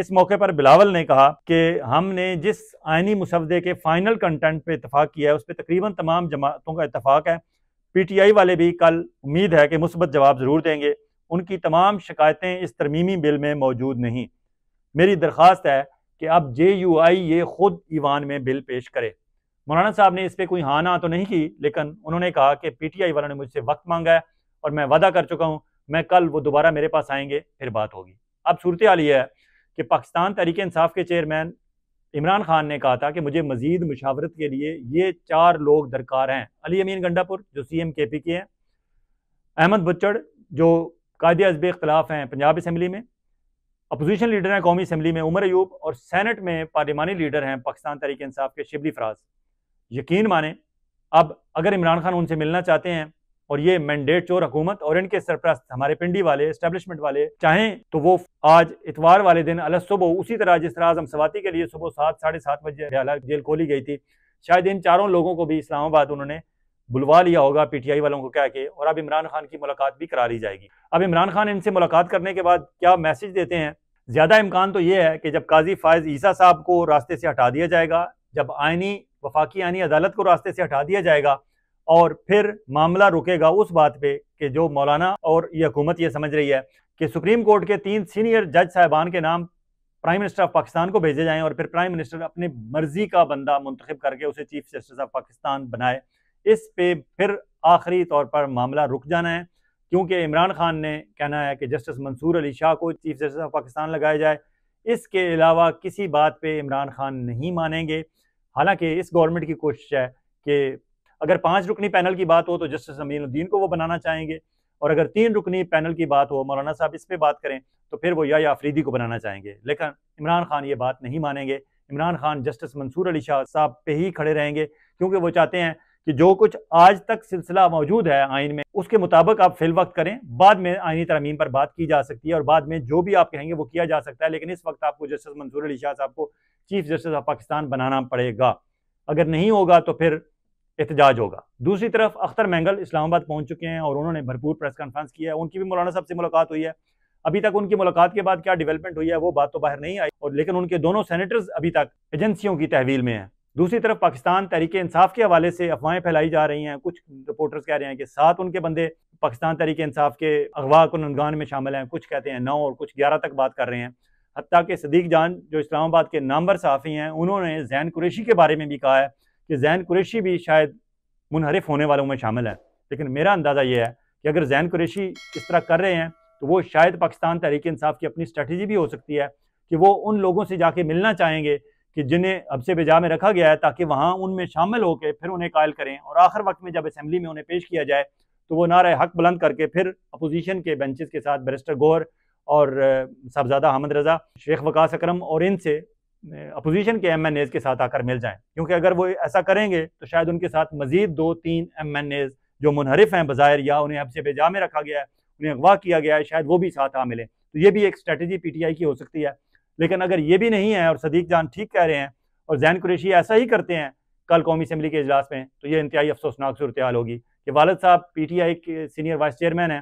اس موقع پر بلاول نے کہا کہ ہم نے جس آئینی مسودے کے فائنل کنٹینٹ پہ اتفاق کیا ہے اس پہ تقریباً تمام جماعتوں کا اتفاق ہے۔ پی ٹی آئی والے بھی کل امید ہے کہ مثبت جواب ضرور دیں گے۔ ان کی تمام شکایتیں اس ترمیمی بل میں موجود نہیں۔ میری درخواست ہے کہ اب جے یو آئی یہ خود ایوان میں بل پیش کرے۔ مولانا صاحب نے اس پہ کوئی ہاں نہ تو نہیں کی، لیکن انہوں نے کہا کہ پی ٹی آئی والوں نے مجھ سے وقت مانگا ہے اور میں وعدہ کر چکا ہوں میں کل وہ دوبارہ میرے پاس آئیں گے، پھر بات ہوگی۔ اب صورتحال یہ ہے کہ پاکستان تحریک انصاف کے چیئرمین عمران خان نے کہا تھا کہ مجھے مزید مشاورت کے لیے یہ 4 لوگ درکار ہیں: علی امین گنڈا پور جو سی ایم کے پی کے ہیں، احمد بچڑ جو قائد حزب اختلاف ہیں پنجاب اسمبلی میں، اپوزیشن لیڈر ہیں قومی اسمبلی میں عمر ایوب، اور سینٹ میں پارلیمانی لیڈر ہیں پاکستان تحریک انصاف کے شبلی فراز۔ یقین مانیں اب اگر عمران خان ان سے ملنا چاہتے ہیں اور یہ مینڈیٹ چور حکومت اور ان کے سرپرست ہمارے پنڈی والے اسٹیبلشمنٹ والے چاہیں تو وہ آج اتوار والے دن علیہ صبح اسی طرح جس طرح اعظم سواتی کے لیے صبح 7 ساڑھے 7 بجے جیل کھولی گئی تھی، شاید ان 4 لوگوں کو بھی اسلام آباد انہوں نے بلوا لیا ہوگا پی ٹی آئی والوں کو کہہ کے، اور اب عمران خان کی ملاقات بھی کرا لی جائے گی۔ اب عمران خان ان سے ملاقات کرنے کے بعد کیا میسج دیتے ہیں؟ زیادہ امکان تو یہ ہے کہ جب قاضی فائز عیسیٰ صاحب کو راستے سے ہٹا دیا جائے گا، جب وفاقی آئینی عدالت کو راستے سے ہٹا دیا جائے گا، اور پھر معاملہ رکے گا اس بات پہ کہ جو مولانا اور یہ حکومت یہ سمجھ رہی ہے کہ سپریم کورٹ کے 3 سینئر جج صاحبان کے نام پرائم منسٹر آف پاکستان کو بھیجے جائیں اور پھر پرائم منسٹر اپنے مرضی کا بندہ منتخب کر کے اسے چیف جسٹس آف پاکستان بنائے، اس پہ پھر آخری طور پر معاملہ رک جانا ہے، کیونکہ عمران خان نے کہنا ہے کہ جسٹس منصور علی شاہ کو چیف جسٹس آف پاکستان لگایا جائے۔ اس کے علاوہ کسی بات پہ عمران خان نہیں مانیں گے۔ حالانکہ اس گورنمنٹ کی کوشش ہے کہ اگر 5 رکنی پینل کی بات ہو تو جسٹس امین الدین کو وہ بنانا چاہیں گے، اور اگر 3 رکنی پینل کی بات ہو مولانا صاحب اس پہ بات کریں تو پھر وہ یا آفریدی کو بنانا چاہیں گے، لیکن عمران خان یہ بات نہیں مانیں گے۔ عمران خان جسٹس منصور علی شاہ صاحب پہ ہی کھڑے رہیں گے، کیونکہ وہ چاہتے ہیں کہ جو کچھ آج تک سلسلہ موجود ہے آئین میں اس کے مطابق آپ فی الوقت کریں، بعد میں آئینی ترمیم پر بات کی جا سکتی ہے اور بعد میں جو بھی آپ کہیں گے وہ کیا جا سکتا ہے، لیکن اس وقت آپ کو جسٹس منصور علی شاہ صاحب کو چیف جسٹس آف پاکستان بنانا پڑے گا۔ اگر نہیں ہوگا تو پھر احتجاج ہوگا۔ دوسری طرف اختر مینگل اسلام آباد پہنچ چکے ہیں اور انہوں نے بھرپور پریس کانفرنس کیا ہے، ان کی بھی مولانا صاحب سے ملاقات ہوئی ہے۔ ابھی تک ان کی ملاقات کے بعد کیا ڈیولپمنٹ ہوئی ہے وہ بات تو باہر نہیں آئی، اور لیکن ان کے دونوں سینیٹرز ابھی تک ایجنسیوں کی تحویل میں ہیں۔ دوسری طرف پاکستان تحریک انصاف کے حوالے سے افواہیں پھیلائی جا رہی ہیں، کچھ رپورٹرز کہہ رہے ہیں کہ 7 ان کے بندے پاکستان تحریک انصاف کے اغوا کنندگان میں شامل ہیں، کچھ کہتے ہیں 9 اور کچھ 11 تک بات کر رہے ہیں۔ حتیٰ کہ صدیق جان جو اسلام آباد کے نامور صحافی ہیں انہوں نے زین قریشی کے بارے میں بھی کہا ہے کہ زین قریشی بھی شاید منحرف ہونے والوں میں شامل ہے، لیکن میرا اندازہ یہ ہے کہ اگر زین قریشی اس طرح کر رہے ہیں تو وہ شاید پاکستان تحریک انصاف کی اپنی اسٹریٹجی بھی ہو سکتی ہے کہ وہ ان لوگوں سے جا کے ملنا چاہیں گے کہ جنہیں حبس بجا میں رکھا گیا ہے، تاکہ وہاں ان میں شامل ہو کے پھر انہیں قائل کریں، اور آخر وقت میں جب اسمبلی میں انہیں پیش کیا جائے تو وہ نعرہ حق بلند کر کے پھر اپوزیشن کے بینچز کے ساتھ بیرسٹر گوہر اور صاحبزادہ حامد رضا، شیخ وقاص اکرم اور ان سے اپوزیشن کے ایم این ایز کے ساتھ آ کر مل جائیں، کیونکہ اگر وہ ایسا کریں گے تو شاید ان کے ساتھ مزید 2-3 ایم این ایز جو منحرف ہیں بظاہر یا انہیں حبس بجا میں رکھا گیا ہے، انہیں اغوا کیا گیا ہے، شاید وہ بھی ساتھ آ ملیں، تو یہ بھی ایک اسٹریٹجی پی ٹی آئی کی ہو سکتی ہے۔ لیکن اگر یہ بھی نہیں ہے اور صدیق جان ٹھیک کہہ رہے ہیں اور زین قریشی ایسا ہی کرتے ہیں کل قومی اسمبلی کے اجلاس میں، تو یہ انتہائی افسوسناک صورتحال ہوگی کہ والد صاحب پی ٹی آئی کے سینئر وائس چیئرمین ہیں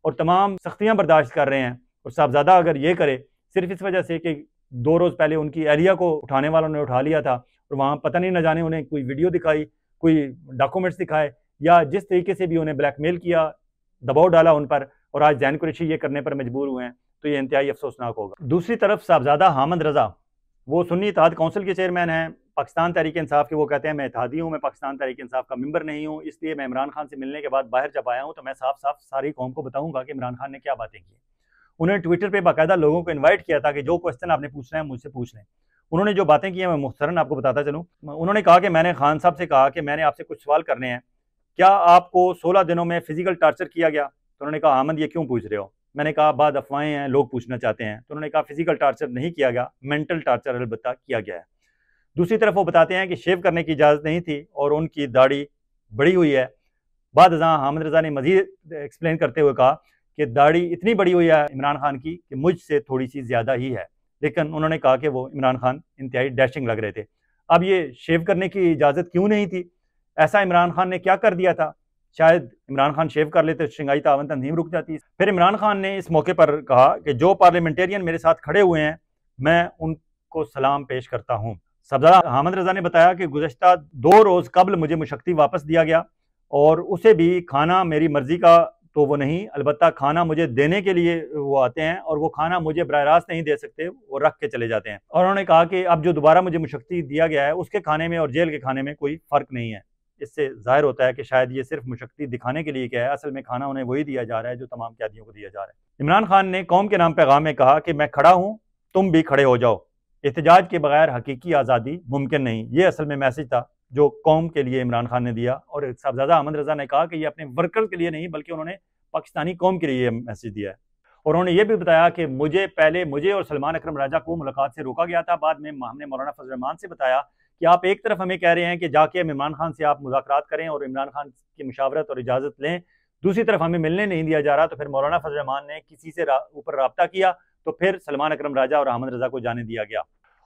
اور تمام سختیاں برداشت کر رہے ہیں، اور صاحبزادہ اگر یہ کرے صرف اس وجہ سے کہ 2 روز پہلے ان کی اہلیہ کو اٹھانے والوں نے اٹھا لیا تھا اور وہاں پتہ نہیں نہ جانے انہیں کوئی ویڈیو دکھائی، کوئی ڈاکومنٹس دکھائے، یا جس طریقے سے بھی انہیں بلیک میل کیا، دباؤ ڈالا ان پر، اور آج زین قریشی یہ کرنے پر مجبور ہوئے ہیں، تو یہ انتہائی افسوسناک ہوگا۔ دوسری طرف صاحبزادہ حامد رضا وہ سنی اتحاد کونسل کے چیئرمین ہیں پاکستان تحریک انصاف کے، وہ کہتے ہیں میں اتحادی ہوں، میں پاکستان تحریک انصاف کا ممبر نہیں ہوں، اس لیے میں عمران خان سے ملنے کے بعد باہر جب آیا ہوں تو میں صاف صاف ساری قوم کو بتاؤں گا کہ عمران خان نے کیا باتیں کی۔ انہوں نے ٹویٹر پہ باقاعدہ لوگوں کو انوائٹ کیا تھا کہ جو کوسچن آپ نے پوچھنا ہے مجھ سے پوچھ لیں۔ انہوں نے جو باتیں کی ہیں میں مختصراً آپ کو بتاتا چلوں۔ انہوں نے کہا کہ میں نے خان صاحب سے کہا کہ میں نے آپ سے کچھ سوال کرنے ہیں، کیا آپ کو 16 دنوں میں فزیکل ٹارچر کیا گیا؟ تو انہوں نے کہا احمد یہ کیوں پوچھ رہے ہو؟ میں نے کہا بعد افواہیں ہیں، لوگ پوچھنا چاہتے ہیں۔ تو انہوں نے کہا فزیکل ٹارچر نہیں کیا گیا، مینٹل ٹارچر البتہ کیا گیا ہے۔ دوسری طرف وہ بتاتے ہیں کہ شیو کرنے کی اجازت نہیں تھی اور ان کی داڑھی بڑی ہوئی ہے۔ بعد ازاں حامد رضا نے مزید ایکسپلین کرتے ہوئے کہا کہ داڑھی اتنی بڑی ہوئی ہے عمران خان کی کہ مجھ سے تھوڑی سی زیادہ ہی ہے، لیکن انہوں نے کہا کہ وہ عمران خان انتہائی ڈیشنگ لگ رہے تھے۔ اب یہ شیو کرنے کی اجازت کیوں نہیں تھی؟ ایسا عمران خان نے کیا کر دیا تھا؟ شاید عمران خان شیو کر لیتے تو شنگھائی تعاون تنظیم رک جاتی۔ پھر عمران خان نے اس موقع پر کہا کہ جو پارلیمنٹیرین میرے ساتھ کھڑے ہوئے ہیں میں ان کو سلام پیش کرتا ہوں۔ صاحبزادہ حامد رضا نے بتایا کہ گزشتہ 2 روز قبل مجھے مشقتی واپس دیا گیا اور اسے بھی کھانا میری مرضی کا تو وہ نہیں، البتہ کھانا مجھے دینے کے لیے وہ آتے ہیں اور وہ کھانا مجھے براہ راست نہیں دے سکتے، وہ رکھ کے چلے جاتے ہیں۔ اور انہوں نے کہا کہ اب جو دوبارہ مجھے مشقتی دیا گیا ہے اس کے کھانے میں اور جیل کے کھانے میں کوئی فرق نہیں ہے۔ اس سے ظاہر ہوتا ہے کہ شاید یہ صرف مشقتی دکھانے کے لیے کیا ہے، اصل میں کھانا انہیں وہی دیا جا رہا ہے جو تمام قیدیوں کو دیا جا رہا ہے۔ عمران خان نے قوم کے نام پیغام میں کہا کہ میں کھڑا ہوں، تم بھی کھڑے ہو جاؤ، احتجاج کے بغیر حقیقی آزادی ممکن نہیں۔ یہ اصل میں میسج تھا جو قوم کے لیے عمران خان نے دیا، اور صاحبزادہ حامد رضا نے کہا کہ یہ اپنے ورکر کے لیے نہیں بلکہ انہوں نے پاکستانی قوم کے لیے یہ میسج دیا ہے۔ اور انہوں نے یہ بھی بتایا کہ مجھے اور سلمان اکرم راجہ کو ملاقات سے روکا گیا تھا، بعد میں ہم نے مولانا فضل الرحمان سے بتایا کہ آپ ایک طرف ہمیں کہہ رہے ہیں کہ جا کے عمران خان سے آپ مذاکرات کریں اور عمران خان کی مشاورت اور اجازت لیں، دوسری طرف ہمیں ملنے نہیں دیا جا رہا۔ تو پھر مولانا فضل الرحمان نے کسی سے اوپر رابطہ کیا تو پھر سلمان اکرم راجہ اور حامد رضا کو جانے دیا گیا۔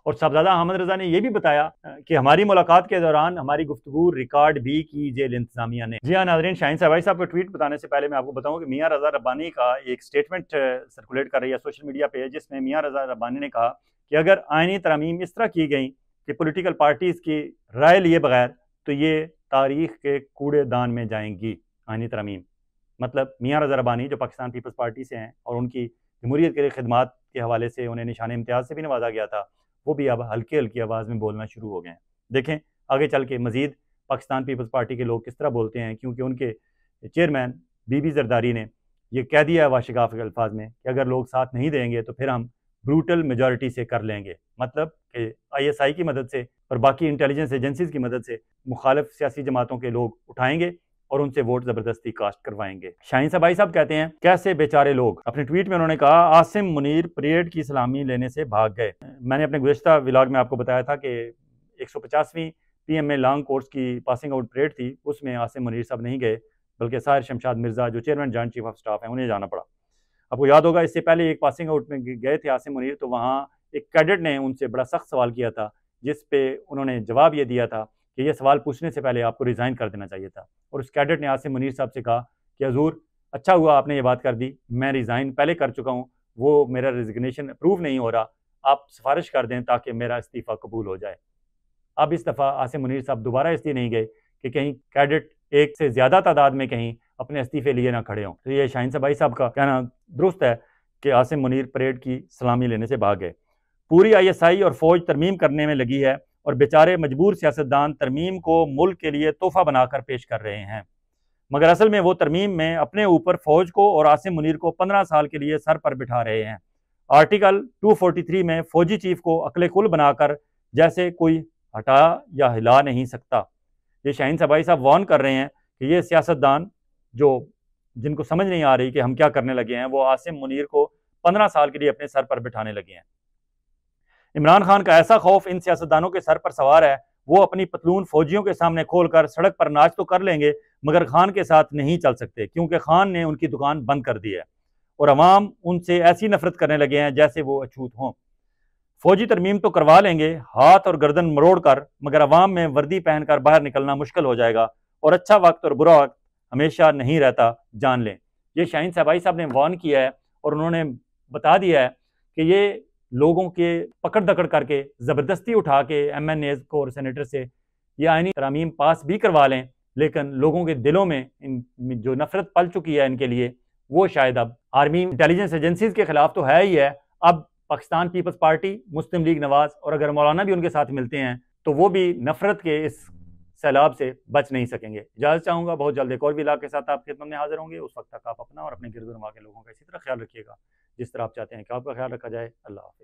اور صاحبزادہ حامد رضا نے یہ بھی بتایا کہ ہماری ملاقات کے دوران ہماری گفتگو ریکارڈ بھی کی جیل انتظامیہ نے۔ جی ہاں ناظرین، شاہین صاحب کو ٹویٹ بتانے سے پہلے میں آپ کو بتاؤں کہ میاں رضا ربانی کا ایک سٹیٹمنٹ سرکولیٹ کر رہی ہے سوشل میڈیا پہ، جس میں میاں رضا ربانی نے کہا کہ اگر آئینی ترامیم اس طرح کی گئیں کہ پولیٹیکل پارٹیز کی رائے لیے بغیر، تو یہ تاریخ کے کوڑے دان میں جائیں گی۔ آئینی ترامیم مطلب میاں رضا ربانی جو پاکستان پیپلز پارٹی سے ہیں اور ان کی جمہوریت کے لیے خدمات کے حوالے سے انہیں نشان امتیاز سے بھی نوازا گیا تھا، وہ بھی اب ہلکی ہلکی آواز میں بولنا شروع ہو گئے ہیں۔ دیکھیں آگے چل کے مزید پاکستان پیپلز پارٹی کے لوگ کس طرح بولتے ہیں، کیونکہ ان کے چیئرمین بی بی زرداری نے یہ کہہ دیا ہے واشگاف کے الفاظ میں کہ اگر لوگ ساتھ نہیں دیں گے تو پھر ہم بروٹل میجورٹی سے کر لیں گے، مطلب کہ آئی ایس آئی کی مدد سے اور باقی انٹیلیجنس ایجنسیز کی مدد سے مخالف سیاسی جماعتوں کے لوگ اٹھائیں گے اور ان سے ووٹ زبردستی کاسٹ کروائیں گے۔ شاہین صاحب کہتے ہیں کیسے بیچارے لوگ۔ اپنے ٹویٹ میں انہوں نے کہا عاصم منیر پریڈ کی سلامی لینے سے بھاگ گئے۔ میں نے اپنے گزشتہ ولاگ میں آپ کو بتایا تھا کہ 150ویں P M A long course کی پاسنگ آؤٹ پریڈ تھی، اس میں عاصم منیر صاحب نہیں گئے بلکہ ساحر شمشاد مرزا جو chairman joint chief of staff ہیں انہیں جانا پڑا۔ آپ کو یاد ہوگا اس سے پہلے ایک پاسنگ آؤٹ میں گئے تھے عاصم منیر، تو وہاں ایک کیڈٹ نے ان سے بڑا سخت سوال کیا تھا جس پہ انہوں نے جواب یہ دیا تھا کہ یہ سوال پوچھنے سے پہلے آپ کو ریزائن کر دینا چاہیے تھا، اور اس کیڈٹ نے عاصم منیر صاحب سے کہا کہ حضور اچھا ہوا آپ نے یہ بات کر دی، میں ریزائن پہلے کر چکا ہوں، وہ میرا ریزگنیشن اپروو نہیں ہو رہا، آپ سفارش کر دیں تاکہ میرا استعفیٰ قبول ہو جائے۔ اب اس دفعہ عاصم منیر صاحب دوبارہ اس لیے نہیں گئے کہ کہیں کیڈٹ ایک سے زیادہ تعداد میں کہیں اپنے استعفے لیے نہ کھڑے ہوں۔ تو یہ شاہین صاحب کا کہنا درست ہے کہ عاصم منیر پریڈ کی سلامی لینے سے بھاگ گئے۔ پوری آئی ایس آئی اور فوج ترمیم کرنے میں لگی ہے اور بیچارے مجبور سیاستدان ترمیم کو ملک کے لیے تحفہ بنا کر پیش کر رہے ہیں، مگر اصل میں وہ ترمیم میں اپنے اوپر فوج کو اور عاصم منیر کو 15 سال کے لیے سر پر بٹھا رہے ہیں۔ آرٹیکل 243 میں فوجی چیف کو عقل کل بنا کر جیسے کوئی ہٹا یا ہلا نہیں سکتا۔ یہ شاہین صاحب وارن کر رہے ہیں کہ یہ سیاستدان جن کو سمجھ نہیں آ رہی کہ ہم کیا کرنے لگے ہیں، وہ عاصم منیر کو 15 سال کے لیے اپنے سر پر بٹھانے لگے ہیں۔ عمران خان کا ایسا خوف ان سیاستدانوں کے سر پر سوار ہے، وہ اپنی پتلون فوجیوں کے سامنے کھول کر سڑک پر ناچ تو کر لیں گے مگر خان کے ساتھ نہیں چل سکتے، کیونکہ خان نے ان کی دکان بند کر دی ہے اور عوام ان سے ایسی نفرت کرنے لگے ہیں جیسے وہ اچھوت ہوں۔ فوجی ترمیم تو کروا لیں گے ہاتھ اور گردن مروڑ کر، مگر عوام میں وردی پہن کر باہر نکلنا مشکل ہو جائے گا، اور اچھا وقت اور برا وقت ہمیشہ نہیں رہتا، جان لیں۔ یہ شاہین صاحب نے وارن کیا ہے اور انہوں نے بتا دیا ہے کہ یہ لوگوں کے پکڑ دکڑ کر کے زبردستی اٹھا کے ایم این ایز کو اور سینیٹر سے یہ آئینی ترامیم پاس بھی کروا لیں، لیکن لوگوں کے دلوں میں جو نفرت پل چکی ہے ان کے لیے، وہ شاید اب آرمی انٹیلیجنس ایجنسیز کے خلاف تو ہے ہی ہے، اب پاکستان پیپلز پارٹی، مسلم لیگ نواز اور اگر مولانا بھی ان کے ساتھ ملتے ہیں تو وہ بھی نفرت کے اس سیلاب سے بچ نہیں سکیں گے۔ اجازت چاہوں گا، بہت جلد ایک اور ویلاگ کے ساتھ آپ کی خدمت میں حاضر ہوں گے۔ اس وقت تک آپ اپنا اور اپنے گرد و نواح کے لوگوں کا اسی طرح خیال رکھیے گا جس طرح آپ چاہتے ہیں کہ آپ کا خیال رکھا جائے۔ اللہ حافظ۔